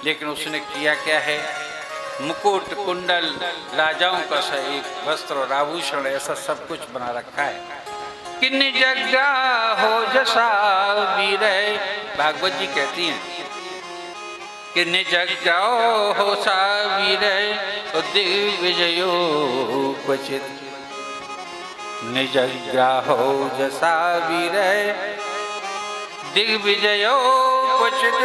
लेकिन उसने किया क्या है, मुकुट कुंडल राजाओं का सा एक वस्त्र और आभूषण ऐसा सब कुछ बना रखा है कि निजग्गा हो जसा वीर। भागवत जी कहती हैं कि निजग्गा हो सा वीर दिग्विजयो क्वचित। निजग्गा हो जसा वीर दिग्विजयो क्वचित।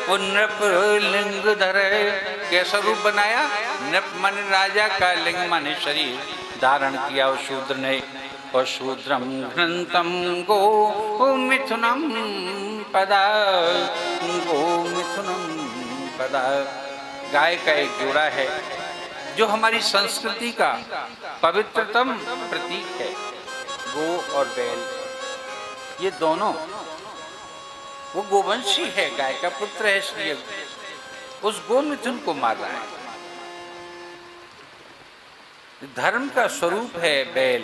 वो नृप लिंग धरे, कैसा रूप बनाया, नृप मन राजा का, लिंग मन शरीर धारण किया उस शूद्र ने। और शूद्रम घ्नतम गो मिथुनम पदा, गो मिथुनम पदा। गाय का एक जोड़ा है जो हमारी संस्कृति का पवित्रतम प्रतीक है। गो और बैल ये दोनों, वो गोवंशी है, गाय का पुत्र है, इसलिए उस गोमिथुन को मार रहा है। धर्म का स्वरूप है बैल,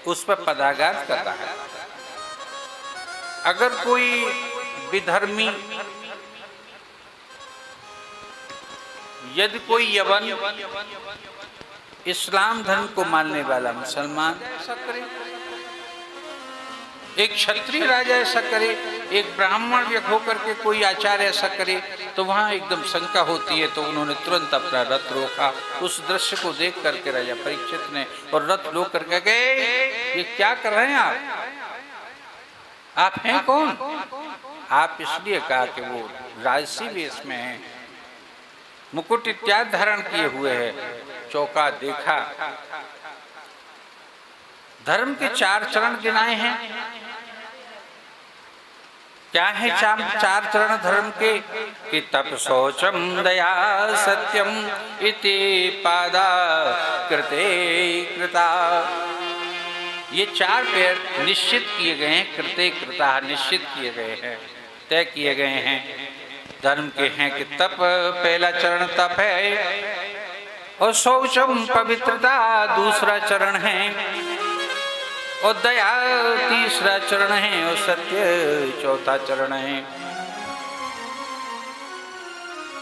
उस पर पदाघात कर रहा है। अगर कोई विधर्मी, यदि कोई यवन इस्लाम धर्म को मानने वाला मुसलमान ऐसा करे, एक क्षत्रिय राजा ऐसा करे, एक ब्राह्मण व्यक्ति होकर के कोई आचार्य ऐसा करे, तो वहां एकदम शंका होती है। तो उन्होंने तुरंत अपना रथ रोका। उस दृश्य को देख करके राजा परीक्षित ने और रथ रोक करके गए, ये क्या कर रहे हैं आप हैं कौन? आप इसलिए कहा कि वो राजसी वेश में हैं, मुकुट इत्यादि धारण किए हुए है। चौका देखा, धर्म के 4 चरण गिनाए हैं। क्या है चार चरण धर्म के? कि तप शौचम दया सत्यम इति पादा कृते कृता। ये 4 पैर निश्चित किए गए हैं, कृते कृता निश्चित किए गए हैं, तय किए गए हैं धर्म के हैं। कि तप पहला चरण तप है, और शौचम पवित्रता दूसरा चरण है, और दया तीसरा चरण है, और सत्य चौथा चरण है।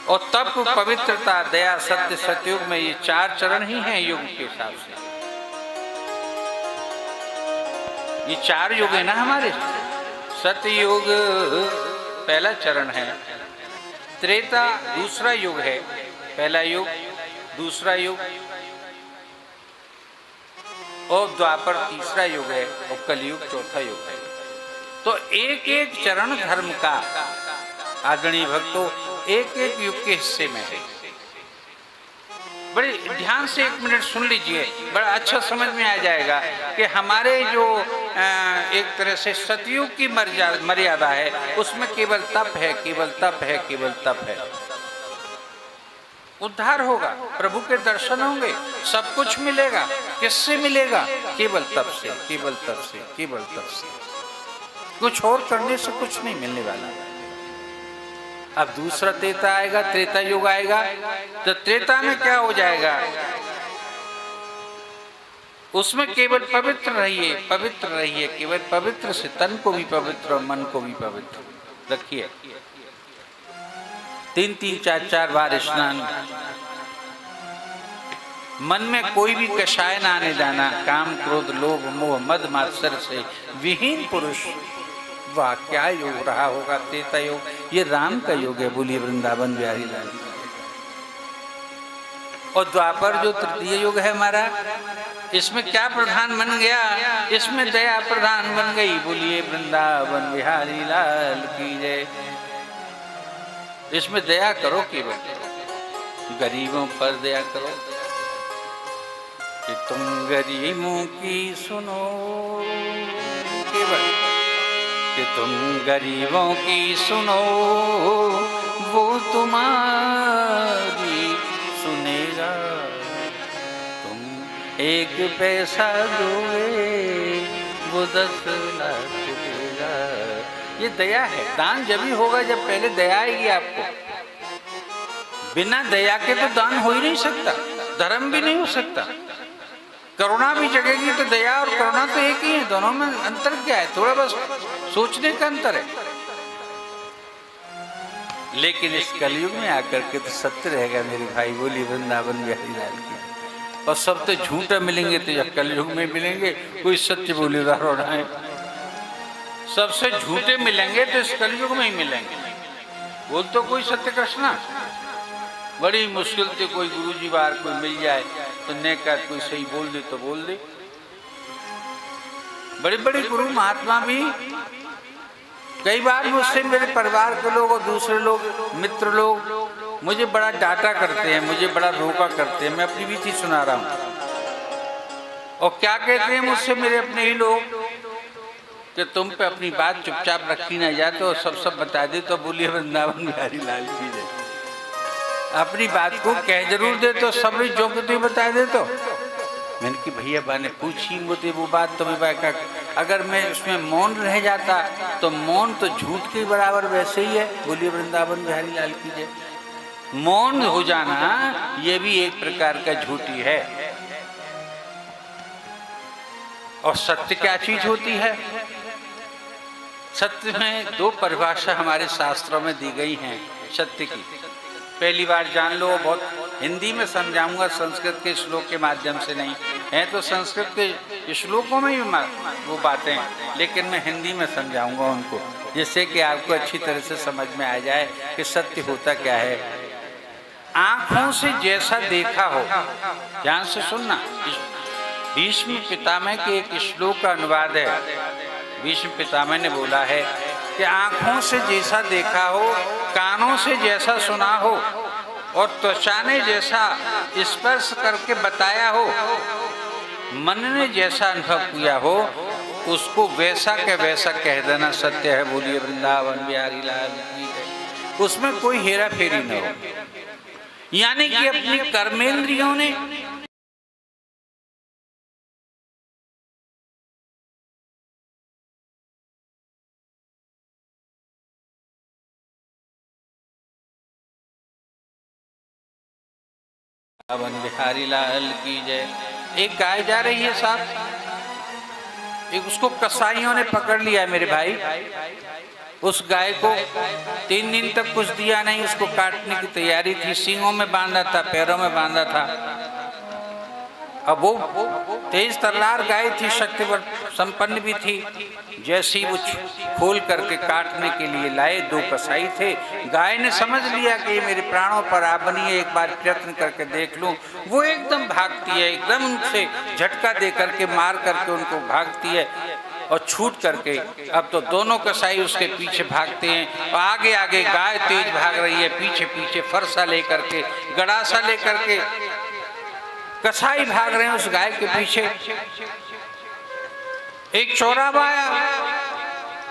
और तप पवित्रता दया सत्य सतयुग में ये 4 चरण ही हैं युग के हिसाब से। ये 4 युग है ना हमारे। सतयुग पहला चरण है, त्रेता दूसरा युग है, पहला युग दूसरा युग, और द्वापर तीसरा युग है, और कलयुग चौथा युग है। तो एक एक चरण धर्म का आदरणीय भक्तों एक एक युग के हिस्से में है। बड़े ध्यान से 1 मिनट सुन लीजिए, बड़ा अच्छा समझ में आ जाएगा कि हमारे जो एक तरह से सतयुग की मर्यादा है, उसमें केवल तप है, केवल तप है, केवल तप है। उद्धार होगा, प्रभु के दर्शन होंगे, सब कुछ मिलेगा। किससे मिलेगा? केवल तप से, केवल तप से, केवल तप से। कुछ और करने से कुछ नहीं मिलने वाला। अब दूसरा त्रेता आएगा, त्रेता युग आएगा, तो त्रेता में क्या हो जाएगा? उसमें केवल पवित्र रहिए, पवित्र रहिए, केवल पवित्र से तन को भी पवित्र और मन को भी पवित्र रखिए। 3-3, 4-4 बार स्नान, मन में कोई भी कषाय ना आने जाना, काम क्रोध लोभ मोह मद मात्सर्य से विहीन पुरुष। वाह क्या योग रहा होगा त्रेता योग, ये राम का योग है। बोलिए वृंदावन बिहारी लाल। और द्वापर जो तृतीय युग है हमारा, इसमें क्या प्रधान बन गया? इसमें दया प्रधान बन गई। बोलिए वृंदावन बिहारी लाल की जय। इसमें दया करो, केवल गरीबों पर दया करो कि तुम गरीबों की सुनो, केवल कि तुम गरीबों की सुनो, वो तुम्हारी सुनेगा। तुम 1 पैसा दोगे, वो 10 लाख देगा। ये दया है। दान जब ही होगा जब पहले दया आएगी आपको। बिना दया के तो दान हो ही नहीं सकता, धर्म भी नहीं हो सकता। करुणा भी जगेगी तो दया और करुणा तो एक ही है, दोनों में अंतर क्या है? थोड़ा बस सोचने का अंतर है। लेकिन इस कलयुग में आकर के तो सत्य रहेगा मेरे भाई। बोली वृंदावन बिहारी लाल की। और सब तो झूठा मिलेंगे तो यह कलयुग में मिलेंगे, कोई सत्य बोलेदार होना है। सबसे झूठे मिलेंगे तो इस कलयुग में ही मिलेंगे। बोल तो कोई सत्य कृष्णा, बड़ी मुश्किल से कोई गुरुजी बार कोई मिल जाए तो नेकार कोई सही बोल दे तो बोल दे। बड़े बड़े गुरु महात्मा भी कई बार मुझसे, मेरे परिवार के लोग और दूसरे लोग, मित्र लोग मुझे बड़ा डांटा करते हैं, मुझे बड़ा रोका करते हैं। मैं अपनी भी चीज सुना रहा हूं। और क्या कहते हैं मुझसे मेरे अपने ही लोग कि तुम पे अपनी बात चुपचाप रखी ना जाए तो सब बता दे तो बोलिए वृंदावन बिहारी लाल की जय। अपनी बात को कह जरूर दे तो सब जो कि तू बता दे तो। मैंने कि भैया बा ने पूछी मुझे वो बात तो मैं, अगर मैं उसमें मौन रह जाता तो मौन तो झूठ के बराबर वैसे ही है। बोलिए वृंदावन बिहारी लाल की जय। मौन हो जाना ये भी एक प्रकार का झूठी है। और सत्य क्या चीज होती है? सत्य में दो परिभाषा हमारे शास्त्रों में दी गई हैं सत्य की। पहली बार जान लो, बहुत हिंदी में समझाऊंगा, संस्कृत के श्लोक के माध्यम से नहीं है। तो संस्कृत के श्लोकों में ही वो बातें, लेकिन मैं हिंदी में समझाऊंगा उनको, जिससे कि आपको अच्छी तरह से समझ में आ जाए कि सत्य होता क्या है। आंखों से जैसा देखा हो, ध्यान से सुनना, भीष्म पितामह के एक श्लोक का अनुवाद है। भीष्म पितामह ने बोला है कि आंखों से जैसा देखा हो, कानों से जैसा सुना हो और त्वचा ने जैसा स्पर्श करके बताया हो, मन ने जैसा अनुभव किया हो, उसको वैसा के वैसा कह देना सत्य है। बोलिए वृंदावन बिहारी लाल की जय। उसमें कोई हेरा फेरी न हो। यानी कि अपनी कर्मेंद्रियों ने वृंदावन बिहारी लाल की जय। एक गाय जा रही है साहब, एक उसको कसाईयों ने पकड़ लिया है मेरे भाई। उस गाय को 3 दिन तक कुछ दिया नहीं, उसको काटने की तैयारी थी, सींगों में बांधा था, पैरों में बांधा था। अब वो तेज तर्रार गाय थी, शक्तिवर संपन्न भी थी। जैसी वो खोल करके काटने के लिए लाए, 2 कसाई थे। गाय ने समझ लिया कि ये मेरे प्राणों पर आ बनी है, एक बार प्रयत्न करके देख लूं। वो एकदम भागती है, एकदम उनसे झटका दे करके मार करके उनको भागती है और छूट करके। अब तो दोनों कसाई उसके पीछे भागते हैं और आगे आगे गाय तेज भाग रही है, पीछे पीछे फरसा लेकर के, गड़ासा लेकर के कसाई भाग रहे हैं उस गाय के पीछे। एक चौराहा आया,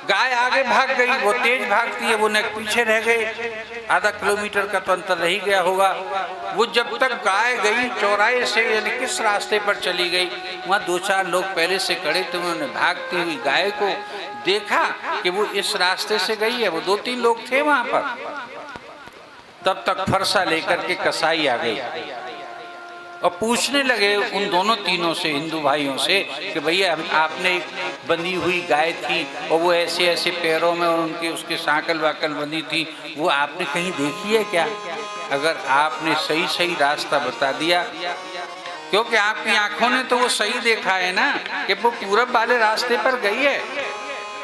गाय आगे भाग गई, वो तेज भागती है, वो नेक पीछे रह गए। आधा किलोमीटर का तो अंतर रह गया होगा। वो जब तक गाय गई चौराहे से, यानी किस रास्ते पर चली गई, वहाँ 2-4 लोग पहले से खड़े थे। उन्होंने भागती हुई गाय को देखा कि वो इस रास्ते से गई है। वो 2-3 लोग थे वहाँ पर। तब तक फरसा लेकर के कसाई आ गई और पूछने लगे उन दोनों तीनों से, हिंदू भाइयों से, कि भैया आपने एक बंधी हुई गाय थी और वो ऐसे ऐसे पैरों में और उनके उसके सांकल वाकल बंधी थी, वो आपने कहीं देखी है क्या? अगर आपने सही सही रास्ता बता दिया, क्योंकि आपकी आंखों ने तो वो सही देखा है ना कि वो पूरब वाले रास्ते पर गई है।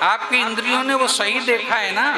आपकी इंद्रियों ने वो सही देखा है ना,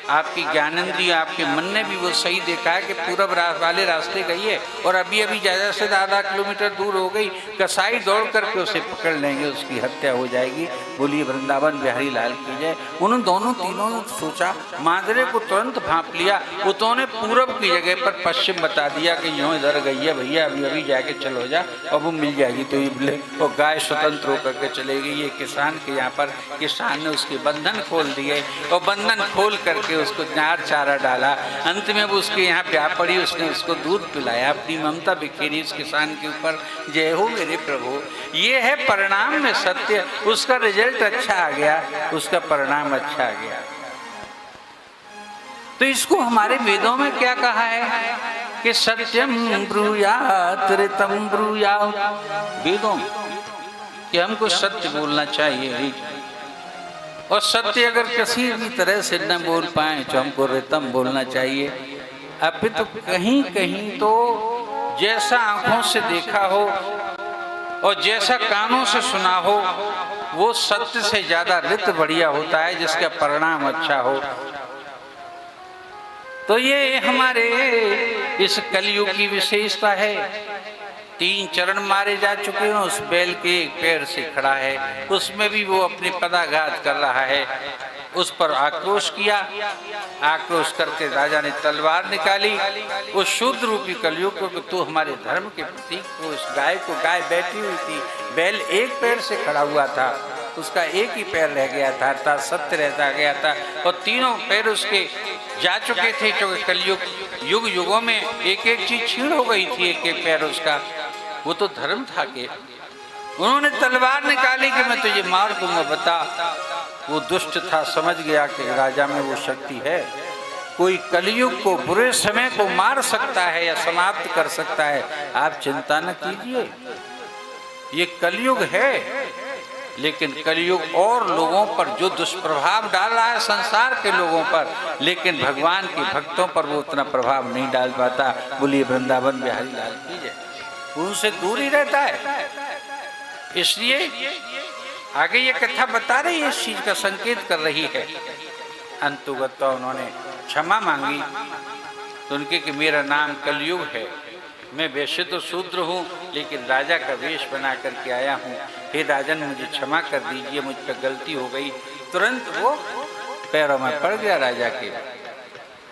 आपकी ज्ञानेंद्रिय, आपके मन ने भी वो सही देखा है कि पूरब वाले रास्ते गई है। और अभी अभी ज़्यादा से ज़्यादा किलोमीटर दूर हो गई, कसाई दौड़ करके उसे पकड़ लेंगे, उसकी हत्या हो जाएगी। बोलिए वृंदावन बिहारी लाल की जय। उन दोनों तीनों ने सोचा, मांजरे को तुरंत भांप लिया। उन्होंने पूरब की जगह पर पश्चिम बता दिया कि यूँ इधर गई है भैया, अभी अभी जाके चलो जा और वो मिल जाएगी। तो ये बोले और गाय स्वतंत्र होकर के चले गई। ये किसान के यहाँ पर किसान ने उसके बंधन खोल दिए और बंधन खोल करके उसको नार चारा डाला। अंत में वो उसके यहाँ प्यास पड़ी, उसने उसको दूध पिलाया, अपनी ममता बिखेरी उस किसान के ऊपर। जय हो मेरे प्रभु। ये है परिणाम में सत्य, उसका रिजल्ट अच्छा आ गया, उसका परिणाम अच्छा आ गया। तो इसको हमारे वेदों में क्या कहा है कि सत्यम ब्रूयात ऋतम ब्रूयात। वेदों कि हमको सत्य बोलना चाहिए और सत्य अगर किसी भी तरह से न बोल पाए तो हमको रितम बोलना चाहिए। अब तो कहीं कहीं तो जैसा आंखों से देखा हो और जैसा कानों से सुना हो वो सत्य से ज्यादा रित बढ़िया होता है, जिसका परिणाम अच्छा हो। तो ये हमारे इस कलयुग की विशेषता है। 3 चरण मारे जा चुके हैं, उस बैल के एक पैर से खड़ा है, उसमें भी वो अपनी पदाघात कर रहा है। उस पर आक्रोश किया, आक्रोश करके राजा ने तलवार निकाली। उस शूद्र रूपी कलयुग को कि तू हमारे धर्म के प्रतीक को, उस गाय को, गाय बैठी हुई थी, बैल एक पैर से खड़ा हुआ था, उसका एक ही पैर रह गया था, अर्थात सत्य रहता गया था, और तीनों पैर उसके जा चुके थे, क्योंकि कलयुग युग युगों में एक एक चीज छीण हो गई थी, एक एक पैर उसका। वो तो धर्म था कि उन्होंने तलवार निकाली कि मैं तुझे मार दूंगा, बता। वो दुष्ट था, समझ गया कि राजा में वो शक्ति है, कोई कलयुग को, बुरे समय को मार सकता है या समाप्त कर सकता है। आप चिंता न कीजिए, ये कलयुग है, लेकिन कलयुग और लोगों पर जो दुष्प्रभाव डाल रहा है संसार के लोगों पर, लेकिन भगवान के भक्तों पर वो उतना प्रभाव नहीं डाल पाता। बोलिए वृंदावन बिहारी लाल की जय। उनसे दूर ही रहता है। इसलिए आगे ये कथा बता रही है, इस चीज का संकेत कर रही है। अंतुगत तो उन्होंने क्षमा मांगी तो उनके कि मेरा नाम कलयुग है, मैं वैसे तो शूद्र हूँ लेकिन राजा का वेश बना करके आया हूँ, हे राजन मुझे क्षमा कर दीजिए, मुझ पर गलती हो गई। तुरंत वो पैरों में पड़ गया राजा के।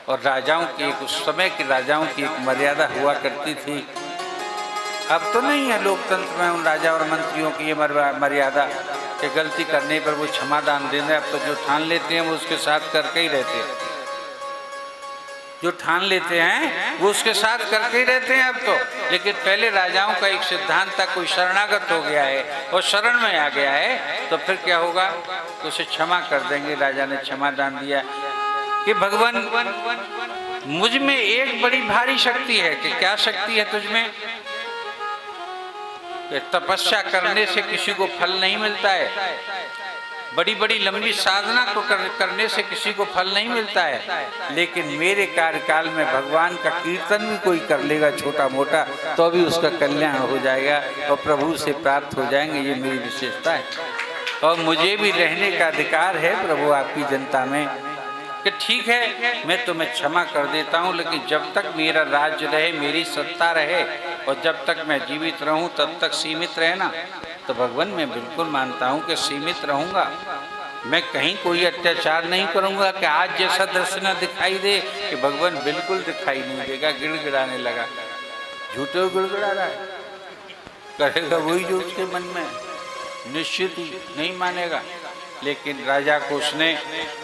और राजाओं की एक, उस समय के राजाओं की एक मर्यादा हुआ करती थी, अब तो नहीं है लोकतंत्र में उन राजा और मंत्रियों की ये मर्यादा कि गलती करने पर वो क्षमादान देना। अब तो जो ठान लेते हैं वो उसके साथ करके ही रहते हैं, जो ठान लेते हैं वो उसके साथ करके ही रहते हैं अब तो। लेकिन पहले राजाओं का एक सिद्धांत था, कोई शरणागत हो गया है और शरण में आ गया है तो फिर क्या होगा, तो उसे क्षमा कर देंगे। राजा ने क्षमादान दिया कि भगवान मुझ में एक बड़ी भारी शक्ति है। कि क्या शक्ति है तुझ में? तपस्या करने से किसी को फल नहीं मिलता है, बड़ी बड़ी लंबी साधना को करने से किसी को फल नहीं मिलता है, लेकिन मेरे कार्यकाल में भगवान का कीर्तन भी कोई कर लेगा छोटा मोटा तो भी उसका कल्याण हो जाएगा और प्रभु से प्राप्त हो जाएंगे। ये मेरी विशेषता है और मुझे भी रहने का अधिकार है प्रभु आपकी जनता में। कि ठीक है मैं तुम्हें क्षमा कर देता हूँ, लेकिन जब तक मेरा राज्य रहे, मेरी सत्ता रहे और जब तक मैं जीवित रहूँ तब तक सीमित रहना। तो भगवान मैं बिल्कुल मानता हूँ कि सीमित रहूँगा, मैं कहीं कोई अत्याचार नहीं करूँगा। कि आज जैसा दृश्य न दिखाई दे, कि भगवान बिल्कुल दिखाई नहीं देगा। गिड़गिड़ाने लगा, झूठे गिड़गिड़ा रहा है, करेगा वही जो उसके मन में, निश्चित ही नहीं मानेगा। लेकिन राजा को उसने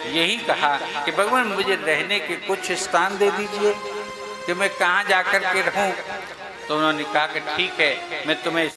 यही कहा कि भगवान मुझे रहने के कुछ स्थान दे दीजिए कि मैं कहाँ जाकर के रहूं। तो उन्होंने कहा कि ठीक है मैं तुम्हें